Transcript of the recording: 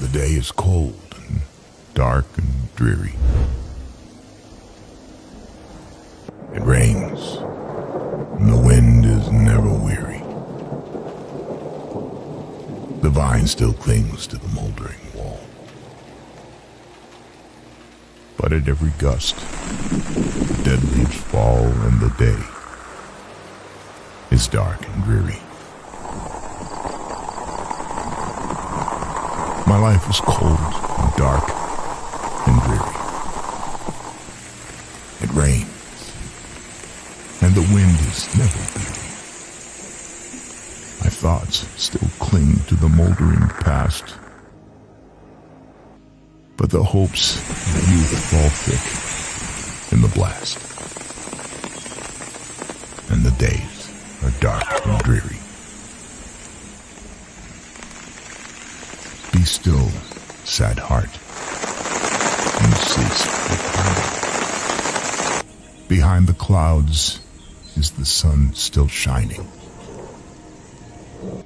The day is cold and dark and dreary. It rains, and the wind is never weary. The vine still clings to the moldering wall. But at every gust, the dead leaves fall and the day is dark and dreary. My life is cold and dark and dreary. It rains, and the wind is never weary. My thoughts still cling to the moldering past, but the hopes of youth fall thick in the blast, and the days are dark and dreary. Be still, sad heart, and cease from crying. Behind the clouds is the sun still shining.